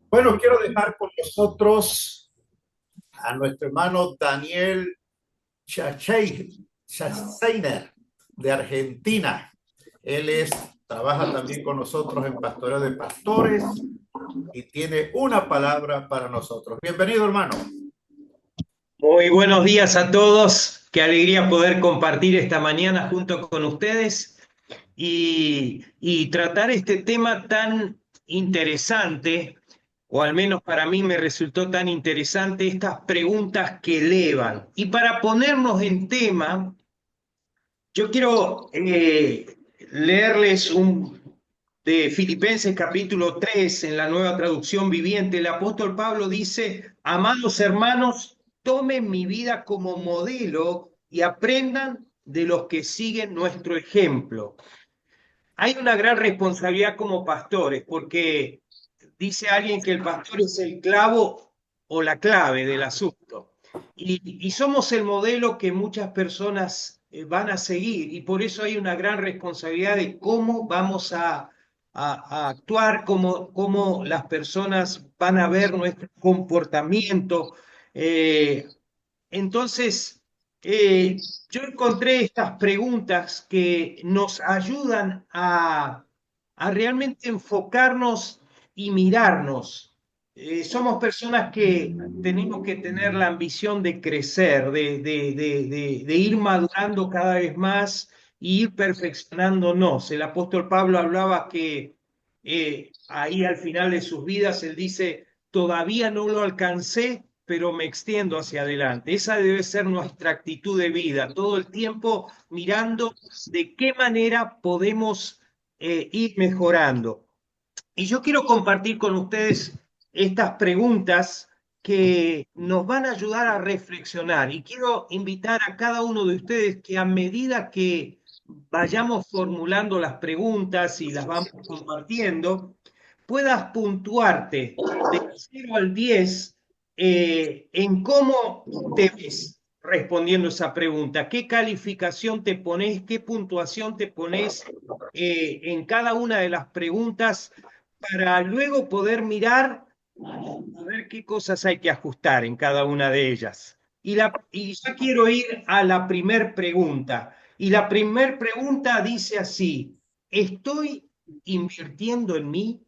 Bueno, quiero dejar con nosotros a nuestro hermano Daniel Schachter de Argentina. Trabaja también con nosotros en Pastoreo de Pastores y tiene una palabra para nosotros. Bienvenido, hermano. Muy buenos días a todos. Qué alegría poder compartir esta mañana junto con ustedes y tratar este tema tan interesante, o al menos para mí me resultó tan interesante, estas preguntas que elevan. Y para ponernos en tema, yo quiero leerles de Filipenses capítulo 3 en la Nueva Traducción Viviente. El apóstol Pablo dice: amados hermanos, tomen mi vida como modelo y aprendan de los que siguen nuestro ejemplo. Hay una gran responsabilidad como pastores, porque dice alguien que el pastor es el clavo o la clave del asunto. Y somos el modelo que muchas personas van a seguir, y por eso hay una gran responsabilidad de cómo vamos a actuar, cómo las personas van a ver nuestro comportamiento. Eh, entonces, yo encontré estas preguntas que nos ayudan a realmente enfocarnos y mirarnos. Somos personas que tenemos que tener la ambición de crecer, de ir madurando cada vez más e ir perfeccionándonos. El apóstol Pablo hablaba que ahí al final de sus vidas, él dice: todavía no lo alcancé, pero me extiendo hacia adelante. Esa debe ser nuestra actitud de vida, todo el tiempo mirando de qué manera podemos ir mejorando. Y yo quiero compartir con ustedes estas preguntas que nos van a ayudar a reflexionar. Y quiero invitar a cada uno de ustedes que a medida que vayamos formulando las preguntas y las vamos compartiendo, puedas puntuarte de 0 al 10 en cómo te ves respondiendo esa pregunta. ¿Qué calificación te pones? ¿Qué puntuación te pones en cada una de las preguntas, para luego poder mirar a ver qué cosas hay que ajustar en cada una de ellas? Y ya quiero ir a la primer pregunta. Y la primer pregunta dice así: ¿estoy invirtiendo en mí?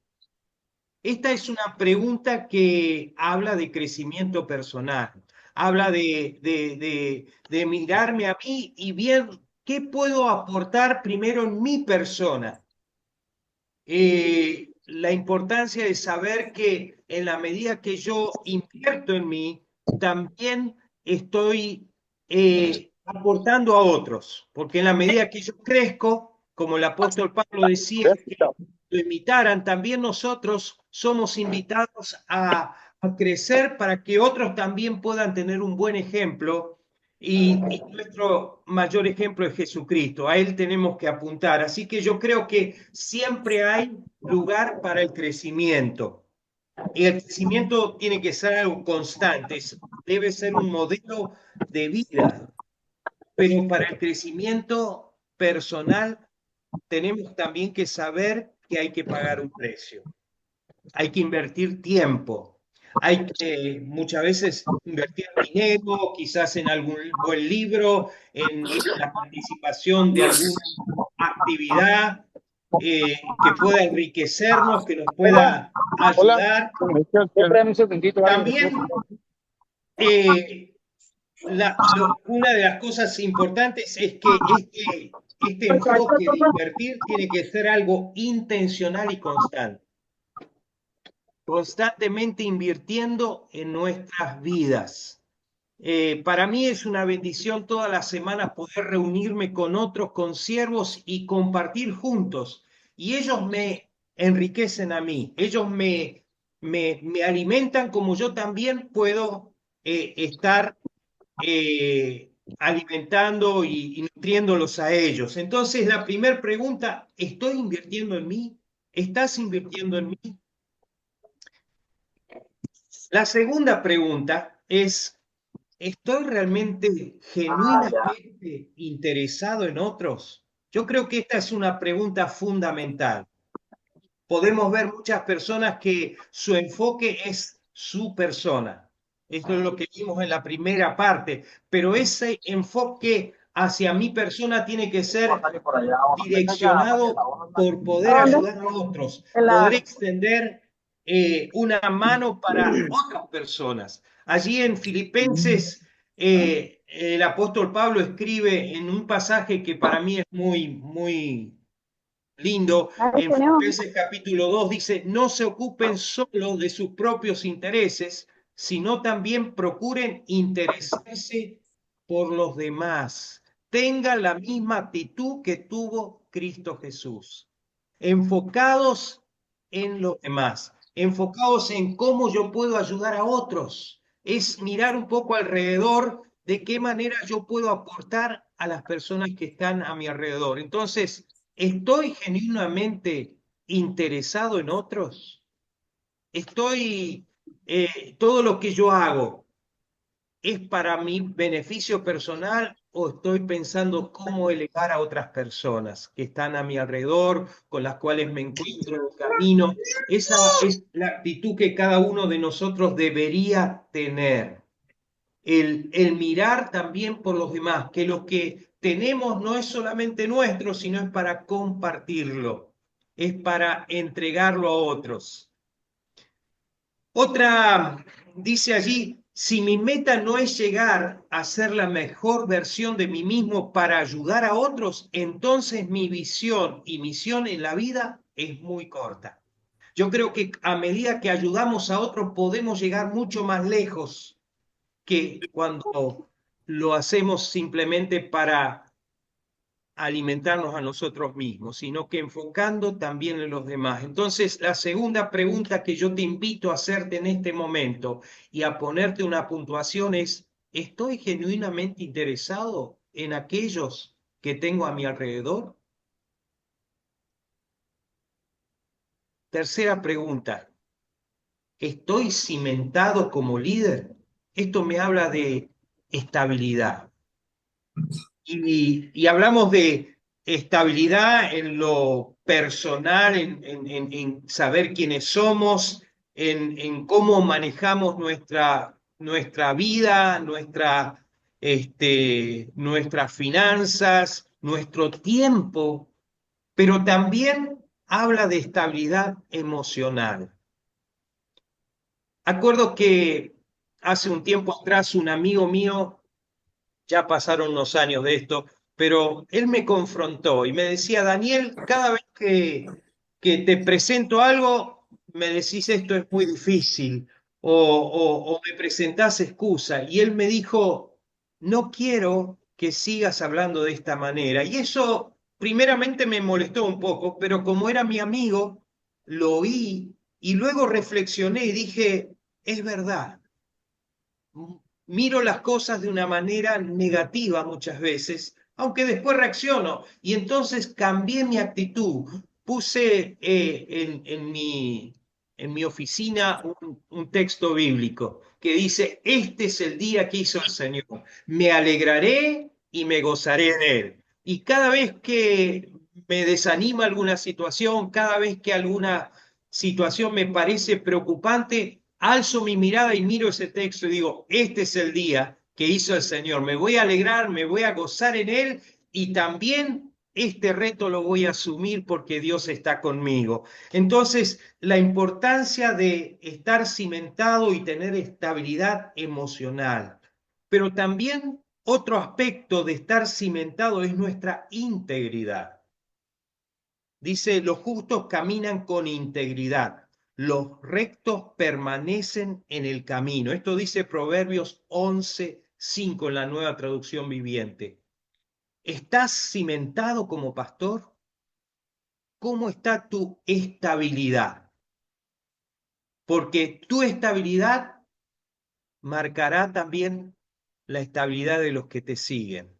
Esta es una pregunta que habla de crecimiento personal, habla de mirarme a mí y ver qué puedo aportar primero en mi persona. La importancia de saber que en la medida que yo invierto en mí, también estoy aportando a otros, porque en la medida que yo crezco, como el apóstol Pablo decía, que lo imitaran, también nosotros somos invitados a crecer para que otros también puedan tener un buen ejemplo. Y nuestro mayor ejemplo es Jesucristo, a Él tenemos que apuntar. Así que yo creo que siempre hay lugar para el crecimiento. Y el crecimiento tiene que ser algo constante, debe ser un modelo de vida, pero para el crecimiento personal tenemos también que saber que hay que pagar un precio, hay que invertir tiempo, hay que muchas veces invertir dinero, quizás en algún buen libro, en la participación de alguna actividad que pueda enriquecernos, que nos Hola, pueda hola. ayudar. Siempre un segundito, vale. También una de las cosas importantes es que este enfoque de invertir tiene que ser algo intencional y constante, constantemente invirtiendo en nuestras vidas. Para mí es una bendición todas las semanas poder reunirme con otros consiervos y compartir juntos. Y ellos me enriquecen a mí, ellos me alimentan, como yo también puedo estar alimentando y nutriéndolos a ellos. Entonces, la primera pregunta: ¿estoy invirtiendo en mí? ¿Estás invirtiendo en mí? La segunda pregunta es: ¿estoy realmente genuinamente interesado en otros? Yo creo que esta es una pregunta fundamental. podemos ver muchas personas que su enfoque es su persona. Esto es lo que vimos en la primera parte, pero ese enfoque hacia mi persona tiene que ser direccionado por poder ¿A dónde? ayudar a otros, En poder la... extender una mano para otras personas. Allí en Filipenses, el apóstol Pablo escribe en un pasaje que para mí es muy lindo. Ahí En tenemos. Filipenses capítulo 2 dice, no se ocupen solo de sus propios intereses, sino también procuren interesarse por los demás. Tengan la misma actitud que tuvo Cristo Jesús. Enfocados en los demás, enfocados en cómo yo puedo ayudar a otros. Es mirar un poco alrededor de qué manera yo puedo aportar a las personas que están a mi alrededor. Entonces, ¿estoy genuinamente interesado en otros? ¿Estoy, todo lo que yo hago es para mi beneficio personal o estoy pensando cómo elevar a otras personas que están a mi alrededor, con las cuales me encuentro en el camino? Esa es la actitud que cada uno de nosotros debería tener. El mirar también por los demás, que lo que tenemos no es solamente nuestro, sino es para compartirlo, es para entregarlo a otros. Otra dice allí, si mi meta no es llegar a ser la mejor versión de mí mismo para ayudar a otros, entonces mi visión y misión en la vida es muy corta. Yo creo que a medida que ayudamos a otros podemos llegar mucho más lejos que cuando lo hacemos simplemente para alimentarnos a nosotros mismos, sino que enfocando también en los demás. Entonces, la segunda pregunta que yo te invito a hacerte en este momento y a ponerte una puntuación es, ¿estoy genuinamente interesado en aquellos que tengo a mi alrededor? Tercera pregunta, ¿estoy cimentado como líder? Esto me habla de estabilidad. Y hablamos de estabilidad en lo personal, en saber quiénes somos, en cómo manejamos nuestra vida, nuestras finanzas, nuestro tiempo, pero también habla de estabilidad emocional. Acuerdo que hace un tiempo atrás un amigo mío, ya pasaron unos años de esto, pero él me confrontó y me decía, Daniel, cada vez que te presento algo, me decís esto es muy difícil o me presentás excusa. Y él me dijo, no quiero que sigas hablando de esta manera. Y eso primeramente me molestó un poco, pero como era mi amigo, lo oí y luego reflexioné y dije, es verdad, miro las cosas de una manera negativa muchas veces, aunque después reacciono. Y entonces cambié mi actitud. Puse en mi oficina un texto bíblico que dice, este es el día que hizo el Señor. Me alegraré y me gozaré en él. Y cada vez que me desanima alguna situación, cada vez que alguna situación me parece preocupante, alzo mi mirada y miro ese texto y digo, este es el día que hizo el Señor, me voy a alegrar, me voy a gozar en él y también este reto lo voy a asumir porque Dios está conmigo. Entonces, la importancia de estar cimentado y tener estabilidad emocional, pero también otro aspecto de estar cimentado es nuestra integridad. Dice, los justos caminan con integridad, los rectos permanecen en el camino. Esto dice Proverbios 11:5 en la Nueva Traducción Viviente. ¿Estás cimentado como pastor? ¿Cómo está tu estabilidad? Porque tu estabilidad marcará también la estabilidad de los que te siguen.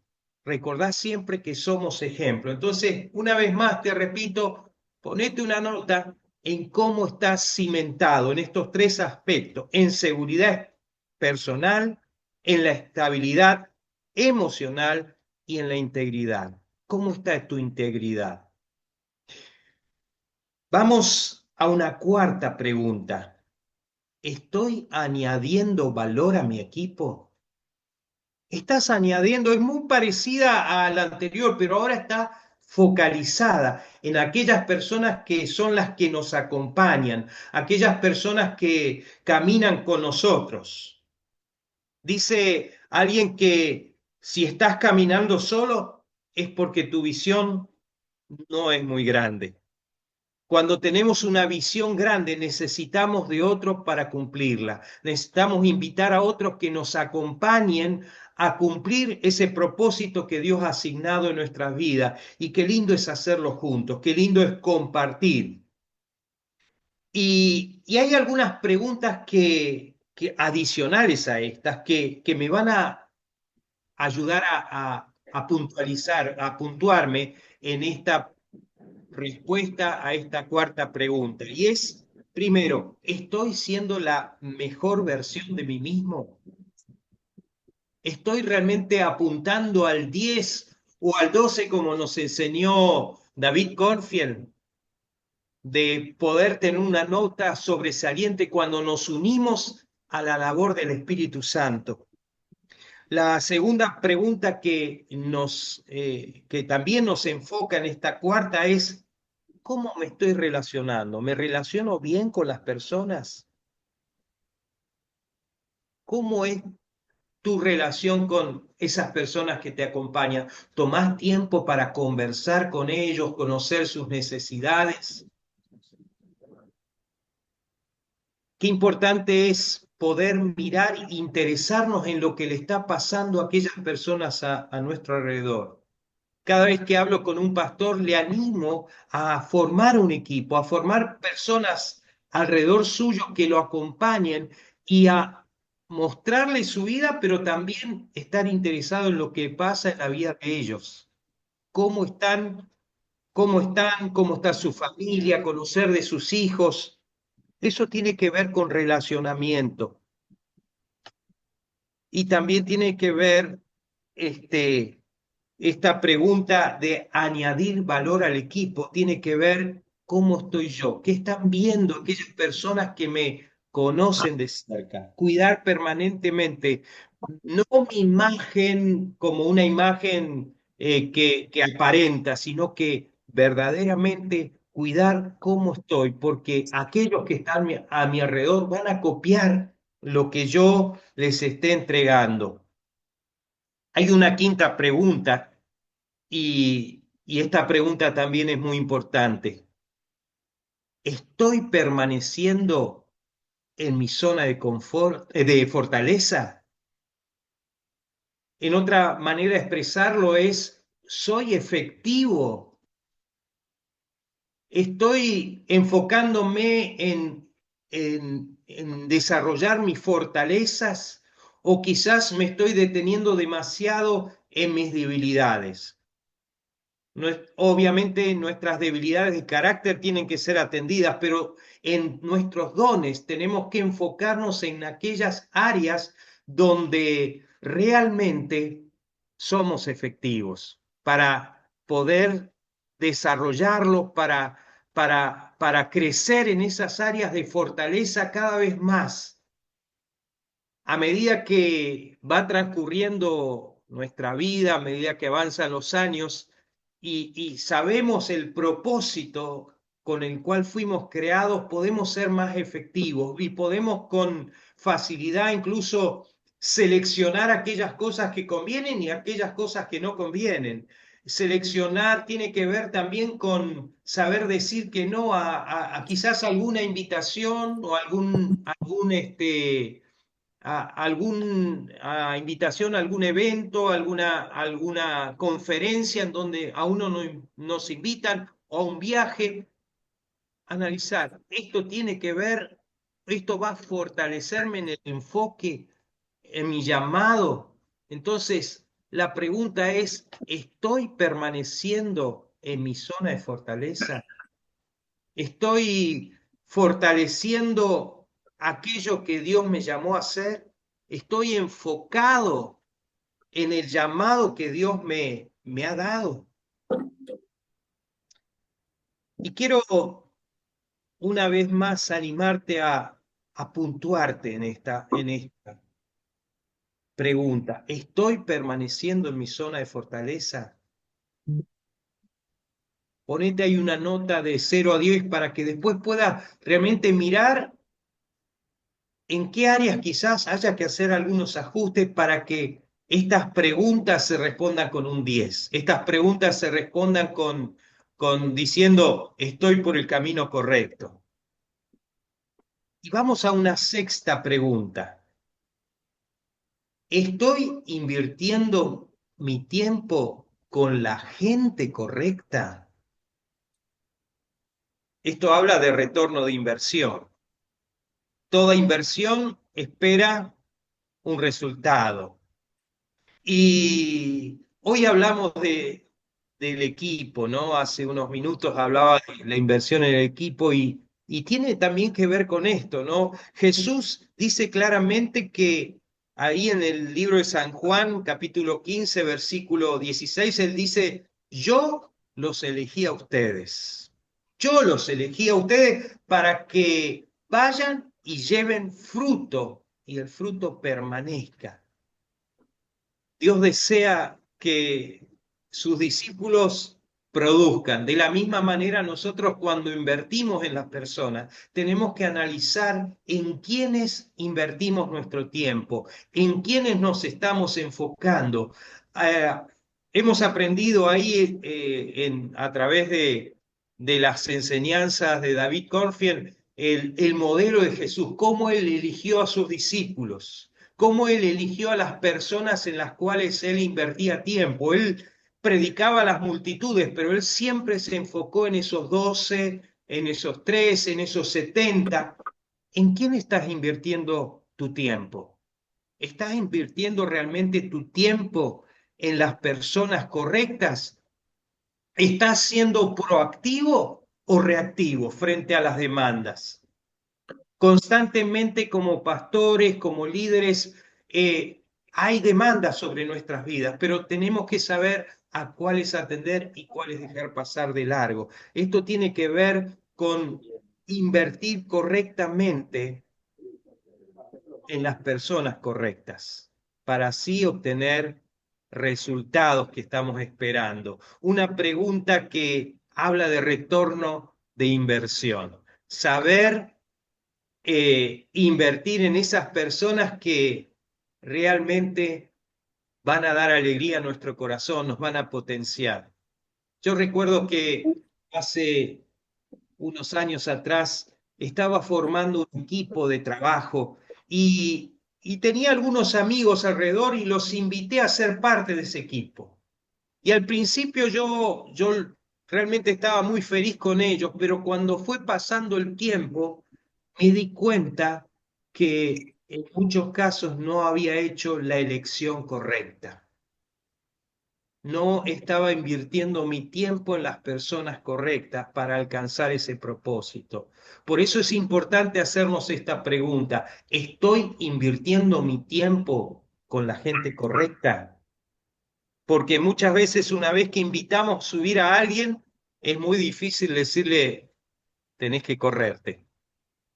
Recordá siempre que somos ejemplo. Entonces, una vez más te repito, ponete una nota en cómo estás cimentado en estos tres aspectos, en seguridad personal, en la estabilidad emocional y en la integridad. ¿Cómo está tu integridad? Vamos a una cuarta pregunta. ¿Estoy añadiendo valor a mi equipo? Estás añadiendo, es muy parecida a la anterior, pero ahora está focalizada en aquellas personas que son las que nos acompañan, aquellas personas que caminan con nosotros. Dice alguien que si estás caminando solo es porque tu visión no es muy grande. Cuando tenemos una visión grande, necesitamos de otros para cumplirla. Necesitamos invitar a otros que nos acompañen a cumplir ese propósito que Dios ha asignado en nuestras vidas. Y qué lindo es hacerlo juntos, qué lindo es compartir. Y hay algunas preguntas que adicionales a estas que me van a ayudar a puntualizar, a puntuarme en esta respuesta a esta cuarta pregunta. Y es, primero, ¿estoy siendo la mejor versión de mí mismo? ¿Estoy realmente apuntando al 10 o al 12 como nos enseñó David Cornfield? De poder tener una nota sobresaliente cuando nos unimos a la labor del Espíritu Santo. La segunda pregunta que también nos enfoca en esta cuarta es, ¿cómo me estoy relacionando? ¿Me relaciono bien con las personas? ¿Cómo es tu relación con esas personas que te acompañan? ¿Tomás tiempo para conversar con ellos, conocer sus necesidades? Qué importante es poder mirar e interesarnos en lo que le está pasando a aquellas personas a nuestro alrededor. Cada vez que hablo con un pastor, le animo a formar un equipo, a formar personas alrededor suyo que lo acompañen y a mostrarle su vida, pero también estar interesado en lo que pasa en la vida de ellos. Cómo están, cómo está su familia, conocer de sus hijos. Eso tiene que ver con relacionamiento y también tiene que ver esta pregunta de añadir valor al equipo tiene que ver cómo estoy yo, qué están viendo aquellas personas que me conocen de cerca. Cuidar permanentemente, no mi imagen como una imagen que aparenta, sino que verdaderamente cuidar cómo estoy, porque aquellos que están a mi alrededor van a copiar lo que yo les esté entregando. Hay una quinta pregunta y esta pregunta también es muy importante. ¿Estoy permaneciendo en mi zona de confort, de fortaleza? En otra manera de expresarlo es, ¿soy efectivo? ¿Estoy enfocándome en desarrollar mis fortalezas? ¿O quizás me estoy deteniendo demasiado en mis debilidades? Obviamente nuestras debilidades de carácter tienen que ser atendidas, pero en nuestros dones tenemos que enfocarnos en aquellas áreas donde realmente somos efectivos para poder desarrollarlos, para crecer en esas áreas de fortaleza cada vez más. A medida que va transcurriendo nuestra vida, a medida que avanzan los años y sabemos el propósito con el cual fuimos creados, podemos ser más efectivos y podemos con facilidad incluso seleccionar aquellas cosas que convienen y aquellas cosas que no convienen. Seleccionar tiene que ver también con saber decir que no a quizás alguna invitación o a invitación a algún evento, alguna conferencia en donde a uno nos invitan o a un viaje, analizar, esto tiene que ver, esto va a fortalecerme en el enfoque, en mi llamado. Entonces, la pregunta es, ¿estoy permaneciendo en mi zona de fortaleza? ¿Estoy fortaleciendo aquello que Dios me llamó a hacer? ¿Estoy enfocado en el llamado que Dios me ha dado? Y quiero una vez más animarte a puntuarte en esta pregunta. ¿Estoy permaneciendo en mi zona de fortaleza? Ponete ahí una nota de 0 a 10 para que después puedas realmente mirar en qué áreas quizás haya que hacer algunos ajustes para que estas preguntas se respondan con un 10. Estas preguntas se respondan con diciendo, estoy por el camino correcto. Y vamos a una sexta pregunta. ¿Estoy invirtiendo mi tiempo con la gente correcta? Esto habla de retorno de inversión. Toda inversión espera un resultado. Y hoy hablamos del equipo, ¿no? Hace unos minutos hablaba de la inversión en el equipo y tiene también que ver con esto, ¿no? Jesús dice claramente que ahí en el libro de San Juan, capítulo 15, versículo 16, él dice, yo los elegí a ustedes. Yo los elegí a ustedes para que vayan y lleven fruto y el fruto permanezca. Dios desea que sus discípulos produzcan. De la misma manera, nosotros cuando invertimos en las personas, tenemos que analizar en quiénes invertimos nuestro tiempo, en quiénes nos estamos enfocando. Eh, Hemos aprendido ahí a través de las enseñanzas de David Corfield el modelo de Jesús, cómo él eligió a sus discípulos, cómo él eligió a las personas en las cuales él invertía tiempo. Él predicaba a las multitudes, pero él siempre se enfocó en esos 12, en esos 13, en esos 70. ¿En quién estás invirtiendo tu tiempo? ¿Estás invirtiendo realmente tu tiempo en las personas correctas? ¿Estás siendo proactivo o reactivo frente a las demandas? Constantemente como pastores, como líderes, hay demandas sobre nuestras vidas, pero tenemos que saber a cuáles atender y cuáles dejar pasar de largo. Esto tiene que ver con invertir correctamente en las personas correctas para así obtener resultados que estamos esperando. Una pregunta que habla de retorno de inversión. Saber invertir en esas personas que realmente van a dar alegría a nuestro corazón, nos van a potenciar. Yo recuerdo que hace unos años atrás estaba formando un equipo de trabajo y tenía algunos amigos alrededor y los invité a ser parte de ese equipo. Y al principio yo realmente estaba muy feliz con ellos, pero cuando fue pasando el tiempo, me di cuenta que en muchos casos no había hecho la elección correcta. No estaba invirtiendo mi tiempo en las personas correctas para alcanzar ese propósito. Por eso es importante hacernos esta pregunta. ¿Estoy invirtiendo mi tiempo con la gente correcta? Porque muchas veces una vez que invitamos a subir a alguien, es muy difícil decirle, tenés que correrte.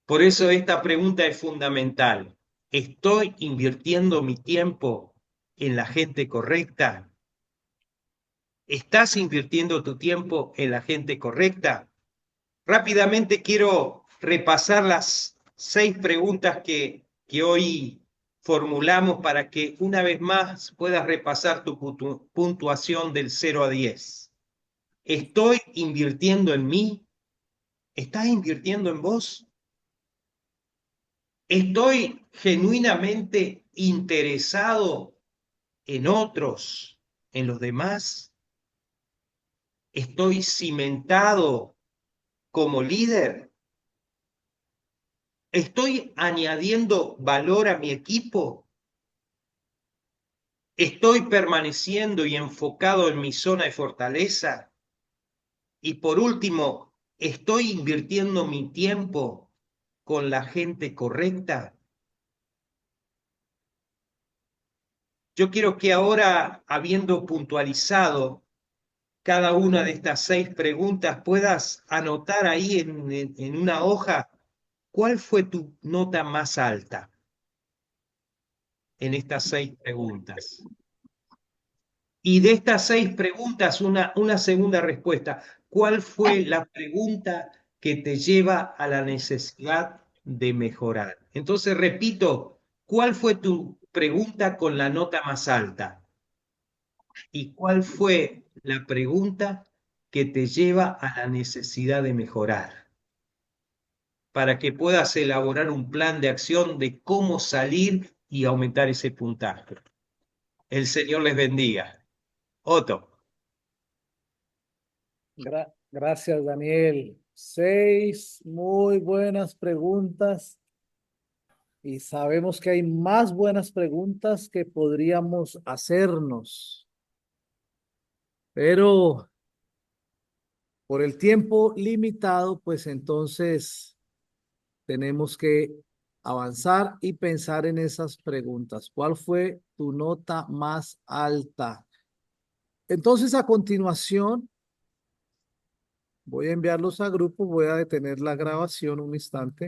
Por eso esta pregunta es fundamental. ¿Estoy invirtiendo mi tiempo en la gente correcta? ¿Estás invirtiendo tu tiempo en la gente correcta? Rápidamente quiero repasar las 6 preguntas que hoy formulamos para que una vez más puedas repasar tu puntuación del 0 a 10. ¿Estoy invirtiendo en mí? ¿Estás invirtiendo en vos? ¿Estoy genuinamente interesado en otros, en los demás? ¿Estoy cimentado como líder? ¿Estoy añadiendo valor a mi equipo? ¿Estoy permaneciendo y enfocado en mi zona de fortaleza? Y por último, ¿estoy invirtiendo mi tiempo con la gente correcta? Yo quiero que ahora, habiendo puntualizado cada una de estas 6 preguntas, puedas anotar ahí en una hoja cuál fue tu nota más alta en estas 6 preguntas. Y de estas 6 preguntas, una segunda respuesta. ¿Cuál fue la pregunta que te lleva a la necesidad de mejorar? Entonces, repito, ¿cuál fue tu pregunta con la nota más alta? ¿Y cuál fue la pregunta que te lleva a la necesidad de mejorar? Para que puedas elaborar un plan de acción de cómo salir y aumentar ese puntaje. El Señor les bendiga. Otto. Gracias, Daniel. 6 muy buenas preguntas y sabemos que hay más buenas preguntas que podríamos hacernos, pero por el tiempo limitado, pues entonces tenemos que avanzar y pensar en esas preguntas. ¿Cuál fue tu nota más alta? Entonces, a continuación, voy a enviarlos a grupo, voy a detener la grabación un instante.